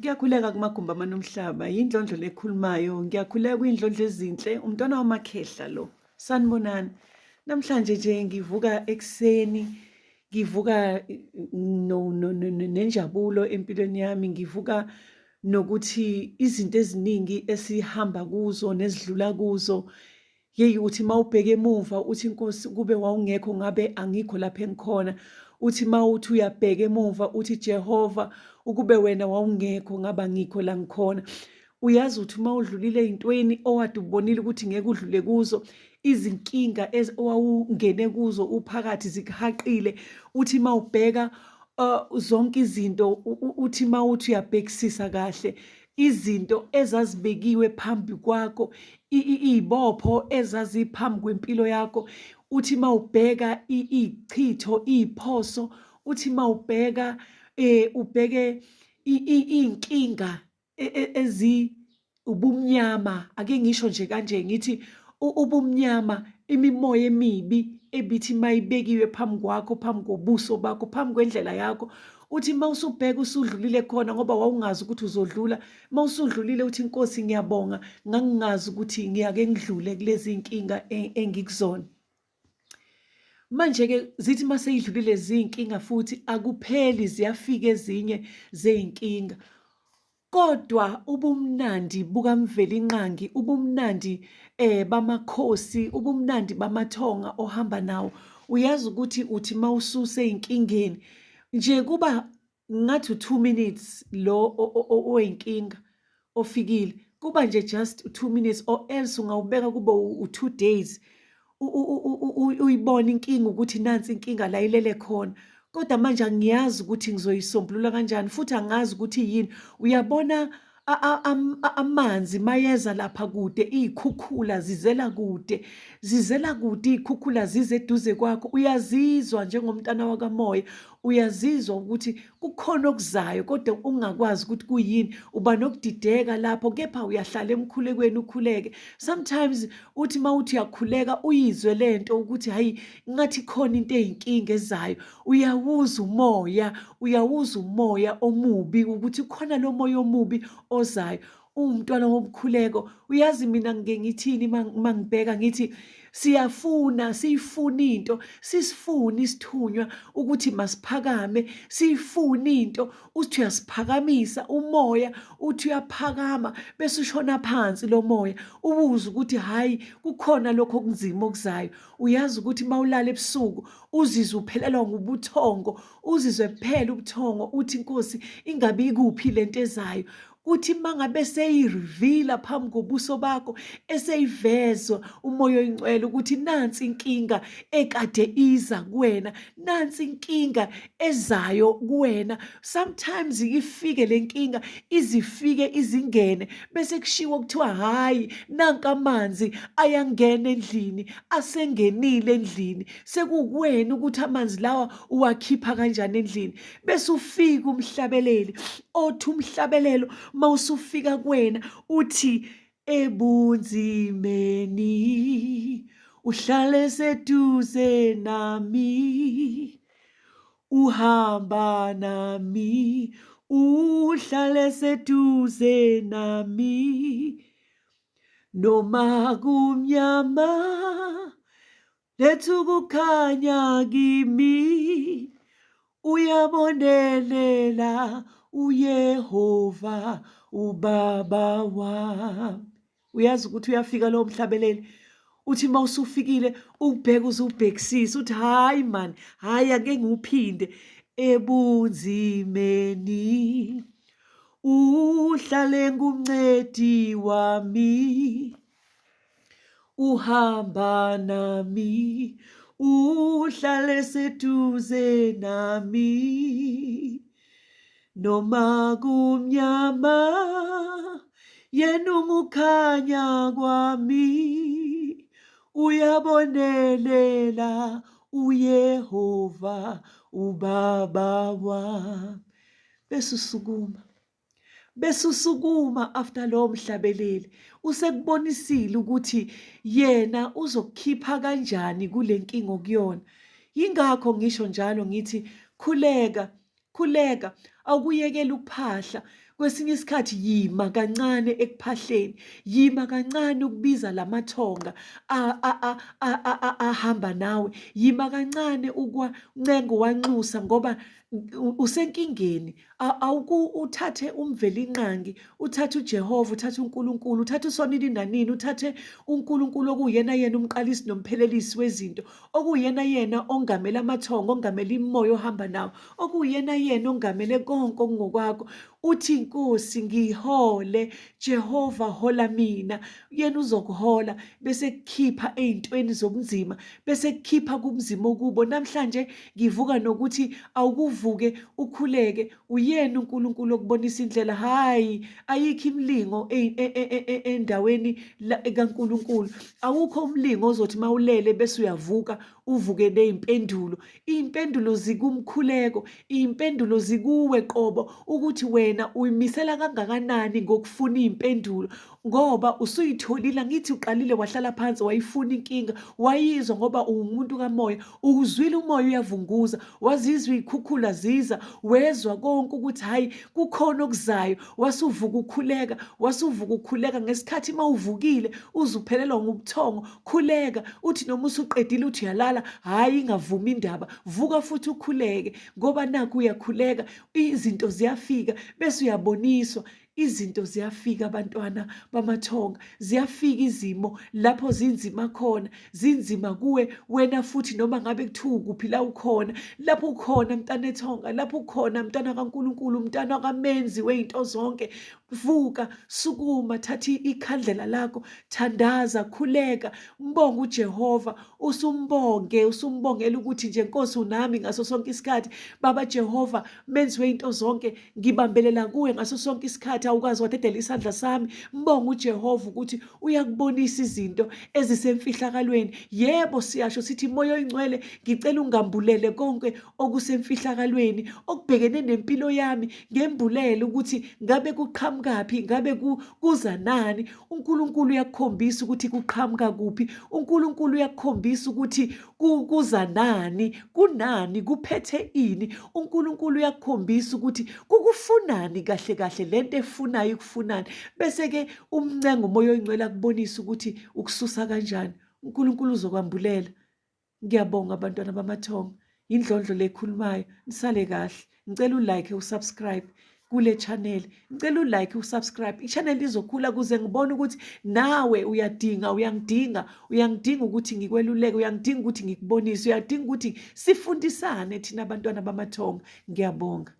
Ngiyakhuleka kumagumbi amanomhlaba, yindlondlo lekhulumayo, ngiyakhuleka kuyindlondlo ezinhle, umntwana wamakhehla lo. Sanibonani. Namhlanje nje ngivuka ekuseni, ngivuka nenjabulo empilweni yami, ngivuka nokuthi izinto eziningi esihamba kuzo nezidlula kuzo. Yeyi uthi mawubheka emuva uthi Nkosi kube wawungekho ngabe angikho lapha engikhona. Uthi mawuthi uyabheka emuva uthi Jehova ukube wena wawungekho ngaba ngikho la ngikhona. Uyazi uthi mawudlulile ey'ntweni owade ubonile ukuthi ngeke udlule kuzo, izinkinga owawungene kuzo uphakathi zikuhaqile, uthi mawubheka zonke izinto uthi mawuthi uyabhekisisa kahle izinto ezazibekiwe phambi kwakho, iy'bopho ezaziphambi kwempilo yakho, uthi mawubheka iy'chitho, iy'phoso, uthi mawubheka ubheke iy'nkinga ubumnyama, ake ngisho nje kanje ngithi ubumnyama, imimoya emibi ebithi mayibekiwe phambi kwakho, phambi kobuso bakho, phambi kwendlela yakho. Uthi mawusubheka usudlulile khona ngoba wawungazi ukuthi uzodlula, mawusudlulile uthi Nkosi ngiyabonga ngangingazi ukuthi ngiyake ngidlule kulezi nkinga engikuzona. Manje-ke zithi maseyidlulile ziyinkinga futhi akupheli, ziyafika ezinye zey'nkinga. Kodwa ubumnandi bukaMvelinqangi, ubumnandi bamakhosi, ubumnandi bamathonga ohamba nawo, uyazi ukuthi uthi mawususe ey'nkingeni nje kuba ngathi 2 minutes lo oyinkinga ofikile, kuba nje just 2 minutes or else ungawubeka kube u2 days uyibona inkinga ukuthi nansi inkinga la ilele khona. Kodwa manje angiyazi ukuthi ngizoyisombulula kanjani futhi angazi ukuthi yini. Uyabona amanzi mayeza lapha kude, iy'khukhula zizela kude, zizela kude iy'khukhula zize eduze kwakho, uyazizwa njengomntana wakamoya, uyazizwa ukuthi kukhona okuzayo kodwa ungakwazi ukuthi kuyini, uba nokudideka lapho, kepha uyahlala emkhulekweni ukhuleke. Sometimes uthi mawuthi uyakhuleka uyizwe lento ukuthi hayi ngathi khona into eyinkinga ezayo, uyawuza umoya omubi ukuthi khona lo moya omubi ozayo. Uwumntwana womkhuleko. Uyazi mina ngike ngithini mangibheka ngithi siyifuna into, sisifuna isithunywa ukuthi masiphakame, siyifuna into uthi uyasiphakamisa umoya, uthi uyaphakama bese ushona phansi lo moya, ubuze ukuthi hayi kukhona lokho okunzima okuzayo. Uyazi ukuthi mawulala ebusuku uzizwe uphelelwa ngubuthongo, uzizwe kuphela ubuthongo, uthi Nkosi ingabe ikuphi lento ezayo. Uthi mangabe seyirivila phambi kobuso bakho, eseyivezwa umoya oyingcwele ukuthi nansi inkinga ekade iza kuwena, nansi inkinga ezayo kuwena. Sometimes ifike le nkinga izifike izingene bese kushiwo kuthiwa hayi nanka amanzi ayangena endlini, asengenile endlini, sekuwena ukuthi amanzi lawa uwakhipha kanjani endlini. Bese ufika umhlabeleli, othi umhlabelelo mawusufika kuwena uthi ebunzimeni uhlale seduze nami, uhamba nami, uhlale seduze nami, noma kumnyama lethu kukhanya kimi, uyabonelela uYehova ubaba wami. Uyazi ukuthi uyafika lowo mhlabeleli, uthi mawusufikile ubheke uze ubhekisise uthi hayi man, hayi ake ngiwuphinde. Ebunzimeni uhlale ngumncedi wami, uhamba nami, uhlale seduze nami, noma kumnyama yena ungukhanya kwami, uyabonelela uYehova ubaba wami. Bese usukuma after lowo mhlabeleli, usekubonisile ukuthi yena uzokukhipha kanjani kule nkinga okuyona. Yingakho ngisho njalo ngithi khuleka, awukuyekela ukuphahla. Kwesinye isikhathi yima kancane ekuphahleni, yima kancane ukubiza lamathonga ahamba nawe, yima kancane ukwancenga wanxusa ngoba usenkingeni. Uthathe umvelinqangi, uthathe uJehova, uthathe uNkulunkulu, uthathe usonini nanini, uthathe uNkulunkulu okuyena yena umqalisi nomphelelisi wezinto, okuyena yena ongamela amathongo, ongamela imimoya ohamba nawo, okuyena yena ongamele konke okungokwakho. Uthi Nkosi ngihole, Jehova hola mina. Yena uzokuhola bese kukhipha ey'ntweni zobunzima, bese kukhipha kubunzima okubo. Namhlanje ngivuka nokuthi awukuvuke ukhuleke, uyena uNkulunkulu okubonisa indlela. Hhayi, ayikho imilingo endaweni kaNkulunkulu. Awukho umlingo ozothi mawulele bese uyavuka uvuke ney'mpendulo. Iy'mpendulo zikumkhuleko, iy'mpendulo zikuwe qobo ukuthi wena uyimisela kangakanani ngokufuna iy'mpendulo, ngoba usuyitholile. Angithi uqalile wahlala phansi wayifuna inkinga, wayizwa ngoba uwumuntu kamoya, uzwile umoya uyavunguza, wazizwa iy'khukhula ziza, wezwa konke ukuthi hhayi kukhona okuzayo. Wasuvuka ukhuleka, wasuvuka ukhuleka. Ngesikhathi mawuvukile uzuphelelwa ngubuthongo, khuleka. Uthi noma usuqedile uthi uyalala, hhayi ingavumi indaba, vuka futhi ukhuleke, ngoba nakhu uyakhuleka, izinto ziyafika bese uyaboniswa. Izinto ziyafika abantwana bamathonga, ziyafika izimo lapho zinzima khona, zinzima kuwe wena futhi noma ngabe kuthiwa ukuphi la ukhona, lapho ukhona mntana ethonga, lapho ukhona mntana kaNkulunkulu, mntana kamenzi wey'nto zonke. Vuka, sukuma, thatha ikhandlela lakho, thandaza, khuleka, mbonge uJehova, usumbongela ukuthi nje Nkosi unami ngaso sonke isikhathi. Baba Jehova, menzi wey'nto zonke, ngibambelela kuwe ngaso sonke isikhathi, awukazi wadedela isandla sami. Mbonge uJehova ukuthi uyakubonisa izinto ezisemfihlakalweni. Yebo, siyasho sithi Moya Oyingcwele, ngicela ungambulele konke okusemfihlakalweni okubhekene nempilo yami, ngembulele ukuthi ngabe kuqhamukaphi, ngabe kuza nani. uNkulunkulu uyakukhombisa ukuthi kuqhamuka kuphi, uNkulunkulu uyakukhombisa ukuthi kuza nani, kunani, kuphethe ini. uNkulunkulu uyakukhombisa ukuthi kukufunani kahle kahle, lento efunayo ikufunani. Bese-ke umncenga uMoya Oyingcwele akubonisa ukuthi ukususa kanjani. uNkulunkulu uzokwambulela. Ngiyabonga abantwana bamathonga, indlondlo lekhulumayo. Nisale kahle. Ngicela ulike, usubscribe kule channel. Ngicela ulike, usubscribe. I-channel izokhula kuze ngibone ukuthi nawe uyangidinga ukuthi ngikweluleke, uyangidinga ukuthi ngikubonise, uyadinga ukuthi sifundisane thina abantwana bamathonga. Ngiyabonga.